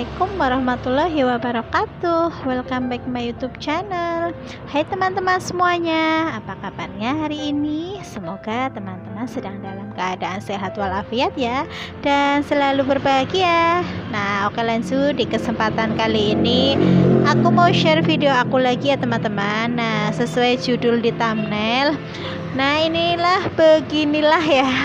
Assalamualaikum warahmatullahi wabarakatuh. Welcome back my YouTube channel. Hai teman-teman semuanya, apa kabarnya hari ini? Semoga teman-teman sedang dalam keadaan sehat walafiat ya, dan selalu berbahagia. Nah, oke, lanjut. Di kesempatan kali ini aku mau share video aku lagi ya teman-teman. Nah, sesuai judul di thumbnail, nah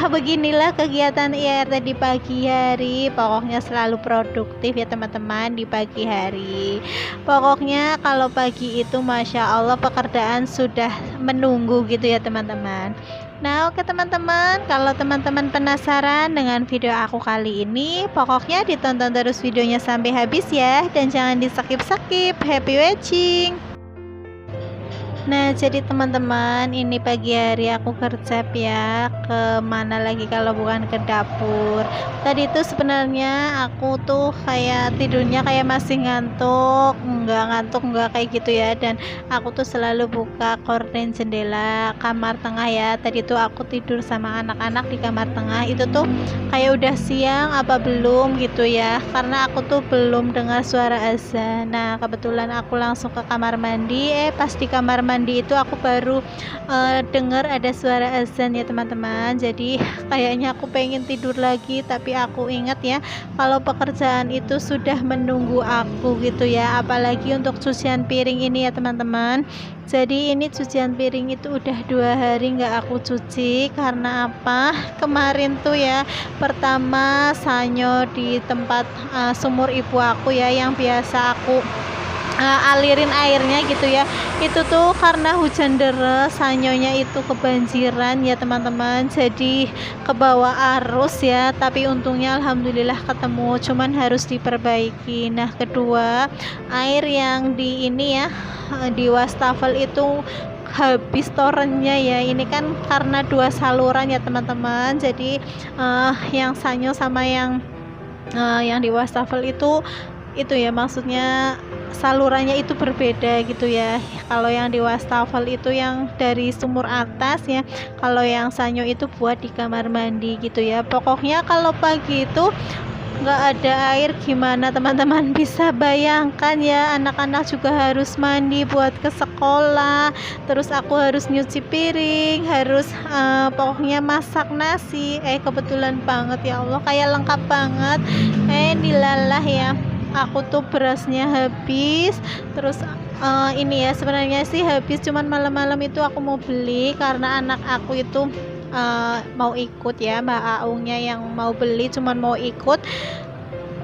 beginilah kegiatan IR tadi pagi hari. Pokoknya selalu produktif ya teman-teman di pagi hari. Pokoknya kalau pagi itu Masya Allah pekerjaan sudah menunggu gitu ya teman-teman. Nah oke teman-teman, kalau teman-teman penasaran dengan video aku kali ini, pokoknya ditonton terus videonya sampai habis ya, dan jangan di skip-skip. Happy watching. Nah jadi teman-teman, ini pagi hari aku kerja ya, ke mana lagi kalau bukan ke dapur. Tadi tuh sebenarnya aku tuh kayak tidurnya kayak masih ngantuk enggak kayak gitu ya, dan aku tuh selalu buka gorden jendela kamar tengah ya. Tadi tuh aku tidur sama anak-anak di kamar tengah, itu tuh kayak udah siang apa belum gitu ya, karena aku tuh belum dengar suara azan. Nah kebetulan aku langsung ke kamar mandi, pas di kamar mandi itu aku baru dengar ada suara azan ya teman-teman. Jadi kayaknya aku pengen tidur lagi, tapi aku ingat ya kalau pekerjaan itu sudah menunggu aku gitu ya, apalagi untuk cucian piring ini ya teman-teman. Jadi ini cucian piring itu udah 2 hari nggak aku cuci. Karena apa? Kemarin tuh ya, pertama sanyo di tempat sumur ibu aku ya, yang biasa aku alirin airnya gitu ya, itu tuh karena hujan deras sanyonya itu kebanjiran ya teman-teman, jadi ke bawah arus ya. Tapi untungnya alhamdulillah ketemu, cuman harus diperbaiki. Nah kedua, air yang di ini ya, di wastafel itu habis torennya ya. Ini kan karena 2 saluran ya teman-teman, jadi yang sanyo sama yang di wastafel itu ya, maksudnya salurannya itu berbeda gitu ya. Kalau yang di wastafel itu yang dari sumur atas ya, kalau yang sanyo itu buat di kamar mandi gitu ya. Pokoknya kalau pagi itu nggak ada air gimana teman-teman bisa bayangkan ya, anak-anak juga harus mandi buat ke sekolah, terus aku harus nyuci piring, harus pokoknya masak nasi. Kebetulan banget ya Allah, kayak lengkap banget. Dilalah ya, aku tuh berasnya habis, terus ini ya sebenarnya sih habis, cuman malam-malam itu aku mau beli karena anak aku itu mau ikut ya, Mbak Aungnya yang mau beli cuman mau ikut.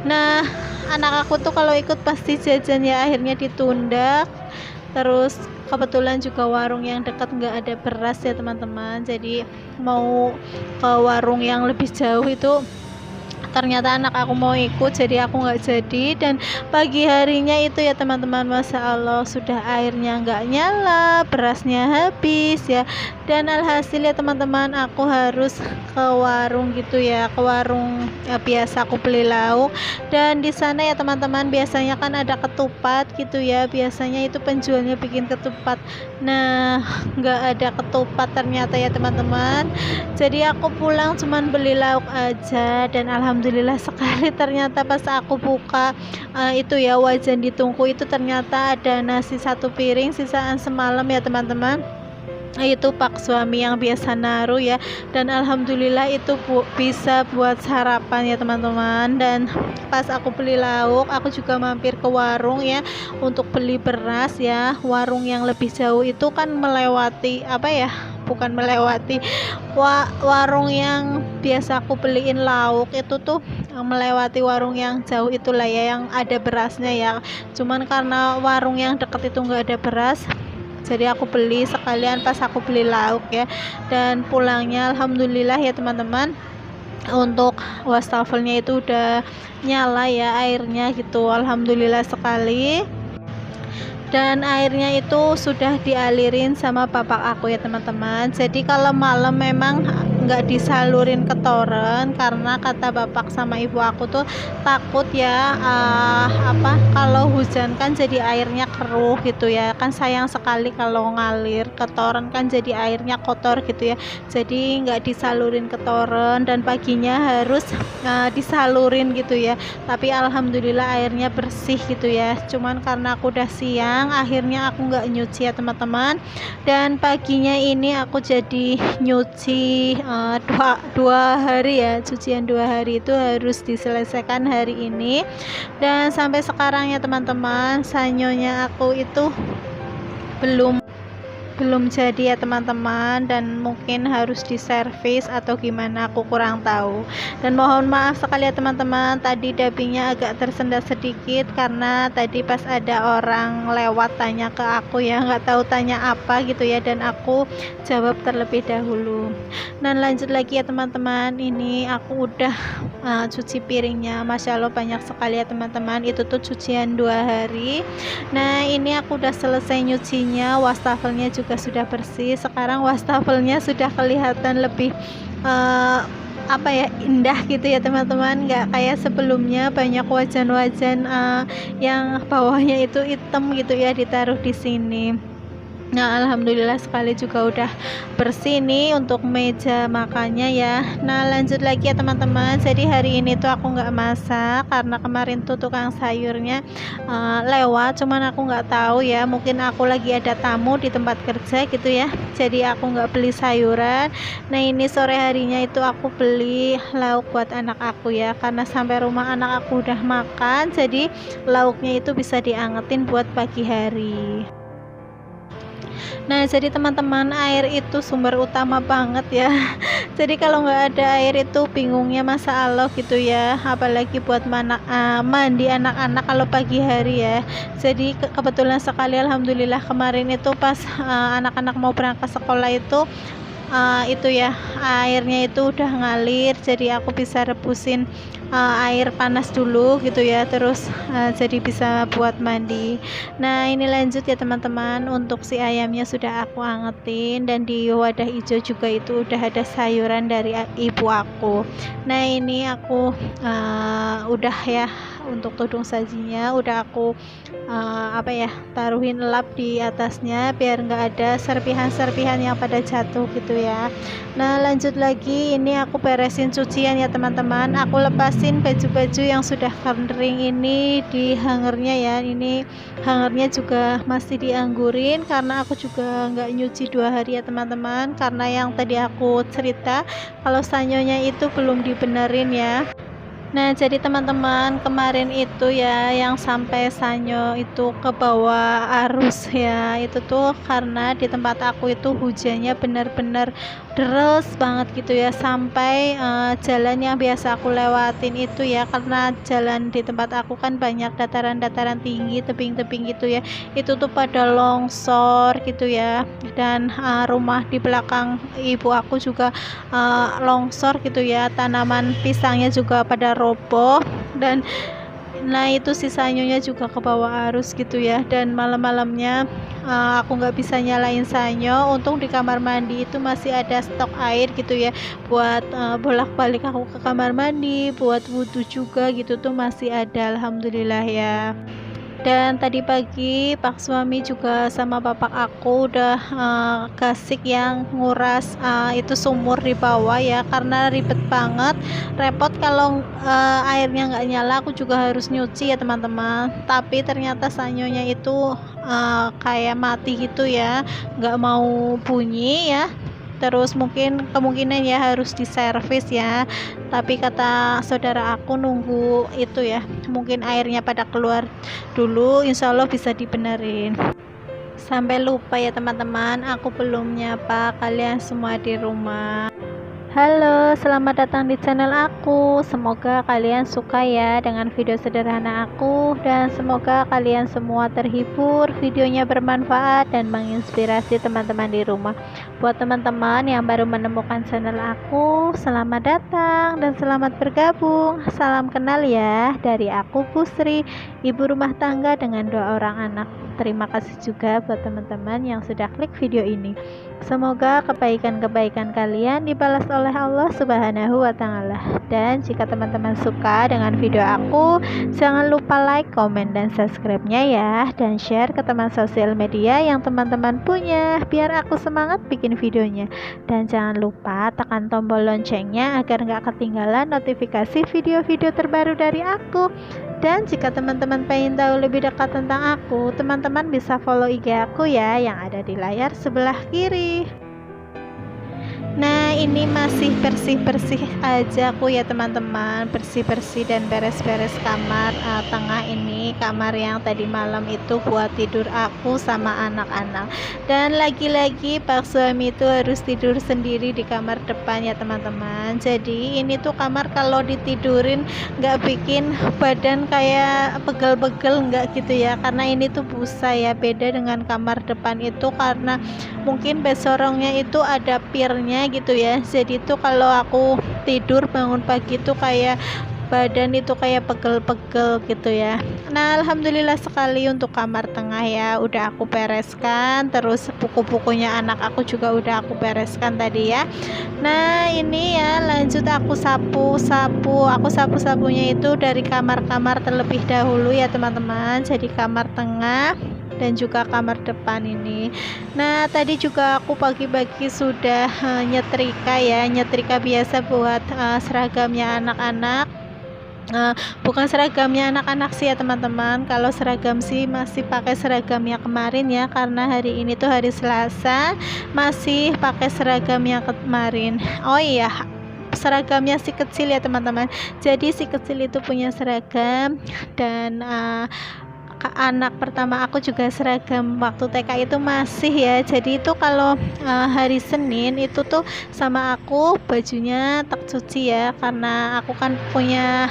Nah anak aku tuh kalau ikut pasti jajan ya, akhirnya ditunda. Terus kebetulan juga warung yang dekat nggak ada beras ya teman-teman, jadi mau ke warung yang lebih jauh itu ternyata anak aku mau ikut, jadi aku nggak jadi. Dan pagi harinya itu ya teman-teman, Masya Allah sudah airnya nggak nyala, berasnya habis ya, dan alhasil ya teman-teman aku harus ke warung gitu ya, ke warung biasa aku beli lauk. Dan di sana ya teman-teman biasanya kan ada ketupat gitu ya, biasanya itu penjualnya bikin ketupat. Nah nggak ada ketupat ternyata ya teman-teman, jadi aku pulang cuman beli lauk aja. Dan alhamdulillah sekali, ternyata pas aku buka itu ya wajan di tungku itu, ternyata ada nasi 1 piring sisaan semalam ya teman-teman. Itu pak suami yang biasa naruh ya, dan alhamdulillah itu bisa buat sarapan ya teman-teman. Dan pas aku beli lauk, aku juga mampir ke warung ya untuk beli beras ya. Warung yang lebih jauh itu kan melewati bukan melewati, warung yang biasa aku beliin lauk itu tuh melewati warung yang jauh itulah ya, yang ada berasnya ya. Cuman karena warung yang dekat itu nggak ada beras, jadi aku beli sekalian pas aku beli lauk ya. Dan pulangnya alhamdulillah ya teman-teman, untuk wastafelnya itu udah nyala ya airnya gitu, alhamdulillah sekali. Dan airnya itu sudah dialirin sama bapak aku ya teman-teman. Jadi kalau malam memang nggak disalurin ke toren karena kata bapak sama ibu aku tuh takut ya kalau hujan kan jadi airnya keruh gitu ya, kan sayang sekali kalau ngalir ke toren kan jadi airnya kotor gitu ya, jadi nggak disalurin ke toren dan paginya harus disalurin gitu ya. Tapi alhamdulillah airnya bersih gitu ya, cuman karena aku udah siang akhirnya aku nggak nyuci ya teman-teman, dan paginya ini aku jadi nyuci dua hari ya, cucian 2 hari itu harus diselesaikan hari ini. Dan sampai sekarang ya teman-teman, sanyonya aku itu belum jadi ya teman-teman, dan mungkin harus diservis atau gimana aku kurang tahu, dan mohon maaf sekali ya teman-teman, tadi dubbingnya agak tersendat sedikit karena tadi pas ada orang lewat tanya ke aku ya, nggak tahu tanya apa gitu ya, dan aku jawab terlebih dahulu. Dan lanjut lagi ya teman-teman, ini aku udah cuci piringnya, Masya Allah banyak sekali ya teman-teman, itu tuh cucian 2 hari. Nah ini aku udah selesai nyucinya, wastafelnya juga sudah bersih. Sekarang wastafelnya sudah kelihatan lebih indah gitu ya teman-teman, nggak kayak sebelumnya banyak wajan-wajan yang bawahnya itu hitam gitu ya ditaruh di sini. Nah alhamdulillah sekali juga udah bersih nih untuk meja makannya ya. Nah lanjut lagi ya teman-teman, jadi hari ini tuh aku nggak masak karena kemarin tuh tukang sayurnya lewat, cuman aku nggak tahu ya, mungkin aku lagi ada tamu di tempat kerja gitu ya, jadi aku nggak beli sayuran. Nah ini sore harinya itu aku beli lauk buat anak aku ya, karena sampai rumah anak aku udah makan, jadi lauknya itu bisa diangetin buat pagi hari. Nah jadi teman-teman, air itu sumber utama banget ya. Jadi kalau nggak ada air itu bingungnya masa Allah gitu ya, apalagi buat mandi anak-anak kalau pagi hari ya. Jadi kebetulan sekali alhamdulillah kemarin itu pas anak-anak mau berangkat sekolah itu ya airnya itu udah ngalir, jadi aku bisa rebusin air panas dulu gitu ya, terus jadi bisa buat mandi. Nah ini lanjut ya teman-teman, untuk si ayamnya sudah aku angetin, dan di wadah hijau juga itu udah ada sayuran dari ibu aku. Nah ini aku udah ya, untuk tudung sajinya udah aku taruhin lap di atasnya biar nggak ada serpihan-serpihan yang pada jatuh gitu ya. Nah lanjut lagi, ini aku beresin cucian ya teman-teman, aku lepasin baju-baju yang sudah kering ini di hangernya ya. Ini hangernya juga masih dianggurin karena aku juga nggak nyuci 2 hari ya teman-teman, karena yang tadi aku cerita kalau sanyonya itu belum dibenerin ya. Nah jadi teman-teman, kemarin itu ya yang sampai sanyo itu ke bawah arus ya, itu tuh karena di tempat aku itu hujannya benar-benar deres banget gitu ya, sampai jalan yang biasa aku lewatin itu ya, karena jalan di tempat aku kan banyak dataran-dataran tinggi, tebing-tebing gitu ya, itu tuh pada longsor gitu ya. Dan rumah di belakang ibu aku juga longsor gitu ya, tanaman pisangnya juga pada roboh, dan nah itu sisanya juga ke bawah arus gitu ya. Dan malam-malamnya aku nggak bisa nyalain sanyo, untung di kamar mandi itu masih ada stok air gitu ya, buat bolak-balik aku ke kamar mandi, buat wudhu juga gitu tuh masih ada, alhamdulillah ya. Dan tadi pagi Pak suami juga sama bapak aku udah gasik yang nguras itu sumur di bawah ya, karena ribet banget, repot kalau airnya nggak nyala, aku juga harus nyuci ya teman-teman. Tapi ternyata sanyonya itu kayak mati gitu ya, nggak mau bunyi ya, terus kemungkinan ya harus diservis ya. Tapi kata saudara aku nunggu itu ya, mungkin airnya pada keluar dulu, insya Allah bisa dibenerin. Sampai lupa ya teman-teman, aku belum nyapa kalian semua di rumah. Halo, selamat datang di channel aku. Semoga kalian suka ya dengan video sederhana aku, dan semoga kalian semua terhibur, videonya bermanfaat dan menginspirasi teman-teman di rumah. Buat teman-teman yang baru menemukan channel aku, selamat datang dan selamat bergabung. Salam kenal ya dari aku, Pusri, ibu rumah tangga dengan 2 orang anak. Terima kasih juga buat teman-teman yang sudah klik video ini. Semoga kebaikan-kebaikan kalian dibalas oleh Allah Subhanahu wa Ta'ala. Dan jika teman-teman suka dengan video aku, jangan lupa like, komen, dan subscribe-nya ya. Dan share ke teman sosial media yang teman-teman punya, biar aku semangat bikin videonya. Dan jangan lupa tekan tombol loncengnya agar gak ketinggalan notifikasi video-video terbaru dari aku. Dan jika teman-teman pengen tahu lebih dekat tentang aku, teman-teman bisa follow IG aku ya, yang ada di layar sebelah kiri. Nah, ini masih bersih-bersih aja aku ya teman-teman, bersih-bersih dan beres-beres kamar tengah ini, kamar yang tadi malam itu buat tidur aku sama anak-anak. Dan lagi-lagi Pak suami itu harus tidur sendiri di kamar depan ya teman-teman. Jadi ini tuh kamar kalau ditidurin nggak bikin badan kayak pegel-pegel nggak gitu ya, karena ini tuh busa ya, beda dengan kamar depan itu karena mungkin besorongnya itu ada pirnya gitu ya. Jadi tuh kalau aku tidur bangun pagi tuh kayak badan itu kayak pegel-pegel gitu ya. Nah, alhamdulillah sekali untuk kamar tengah ya udah aku bereskan, terus buku-bukunya anak aku juga udah aku bereskan tadi ya. Nah, ini ya lanjut aku sapu-sapu. Aku sapu-sapunya itu dari kamar-kamar terlebih dahulu ya teman-teman. Jadi kamar tengah dan juga kamar depan ini. Nah, tadi juga aku pagi-pagi sudah nyetrika ya, nyetrika biasa buat seragamnya anak-anak. Bukan seragamnya anak-anak sih ya teman-teman. Kalau seragam sih masih pakai seragamnya kemarin ya, karena hari ini tuh hari Selasa, masih pakai seragamnya kemarin. Oh iya, seragamnya si kecil ya teman-teman. Jadi si kecil itu punya seragam, dan anak pertama aku juga seragam waktu TK itu masih ya. Jadi itu kalau hari Senin itu tuh sama aku bajunya tak cuci ya, karena aku kan punya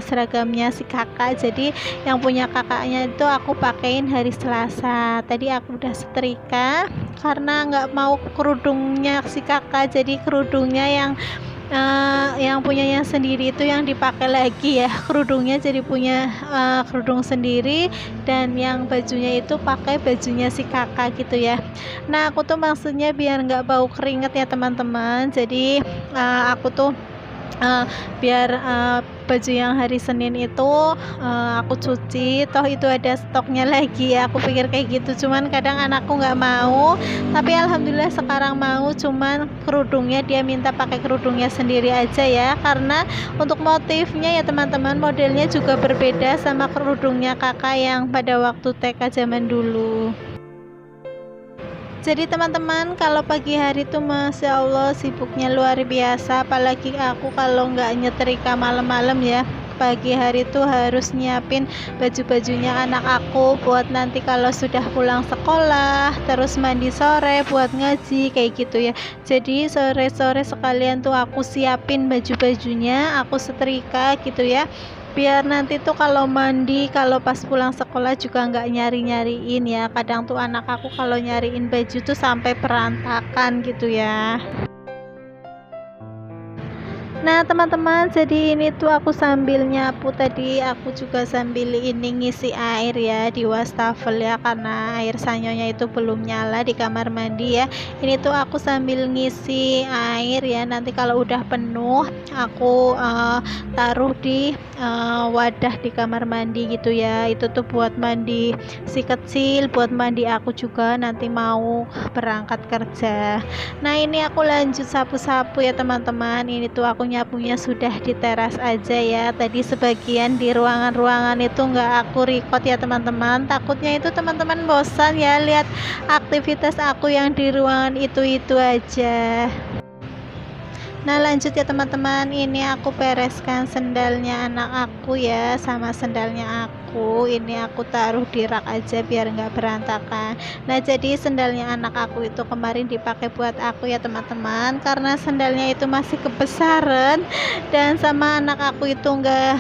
seragamnya si kakak. Jadi yang punya kakaknya itu aku pakein hari Selasa. Tadi aku udah setrika karena nggak mau kerudungnya si kakak, jadi kerudungnya yang punyanya sendiri itu yang dipakai lagi ya, kerudungnya jadi punya kerudung sendiri, dan yang bajunya itu pakai bajunya si kakak gitu ya. Nah, aku tuh maksudnya biar nggak bau keringet ya teman-teman. Jadi aku tuh biar baju yang hari Senin itu aku cuci, toh itu ada stoknya lagi ya, aku pikir kayak gitu. Cuman kadang anakku nggak mau, tapi alhamdulillah sekarang mau. Cuman kerudungnya dia minta pakai kerudungnya sendiri aja ya, karena untuk motifnya ya teman-teman, modelnya juga berbeda sama kerudungnya kakak yang pada waktu TK zaman dulu. Jadi teman-teman, kalau pagi hari tuh Masya Allah sibuknya luar biasa, apalagi aku kalau nggak nyetrika malam-malam ya. Pagi hari tuh harus nyiapin baju-bajunya anak aku buat nanti kalau sudah pulang sekolah, terus mandi sore buat ngaji kayak gitu ya. Jadi sore-sore sekalian tuh aku siapin baju-bajunya, aku setrika gitu ya, biar nanti tuh kalau mandi, kalau pas pulang sekolah juga nggak nyari-nyariin ya. Kadang tuh anak aku kalau nyariin baju tuh sampai berantakan gitu ya. Nah teman-teman, jadi ini tuh aku sambil nyapu tadi, aku juga sambil ini ngisi air ya di wastafel ya, karena air sanyonya itu belum nyala di kamar mandi ya. Ini tuh aku sambil ngisi air ya, nanti kalau udah penuh aku taruh di wadah di kamar mandi gitu ya. Itu tuh buat mandi si kecil, buat mandi aku juga nanti mau berangkat kerja. Nah, ini aku lanjut sapu-sapu ya teman-teman. Ini tuh aku nyapunya sudah di teras aja ya. Tadi sebagian di ruangan-ruangan itu nggak aku record ya teman-teman, takutnya itu teman-teman bosan ya lihat aktivitas aku yang di ruangan itu aja. Nah, lanjut ya teman-teman, ini aku bereskan sendalnya anak aku ya, sama sendalnya aku. Ini aku taruh di rak aja biar nggak berantakan. Nah, jadi sendalnya anak aku itu kemarin dipakai buat aku ya teman-teman, karena sendalnya itu masih kebesaran dan sama anak aku itu nggak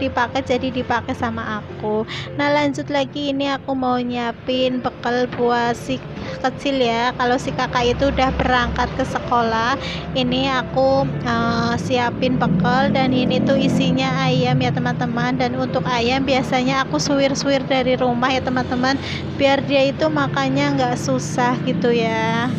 dipakai, jadi dipakai sama aku. Nah, lanjut lagi, ini aku mau nyiapin bekal buat si kecil ya. Kalau si kakak itu udah berangkat ke sekolah, ini aku siapin bekal, dan ini tuh isinya ayam ya teman-teman. Dan untuk ayam biasanya aku suwir-suwir dari rumah ya teman-teman, biar dia itu makannya nggak susah gitu ya.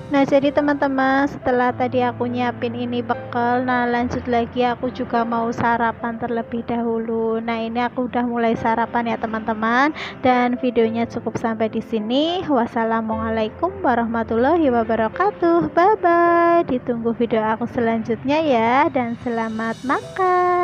Nah, jadi teman-teman, setelah tadi aku nyiapin ini bekal, nah lanjut lagi aku juga mau sarapan terlebih dahulu. Nah, ini aku udah mulai sarapan ya teman-teman, dan videonya cukup sampai di sini. Wassalamualaikum warahmatullahi wabarakatuh. Bye bye. Ditunggu video aku selanjutnya ya, dan selamat makan.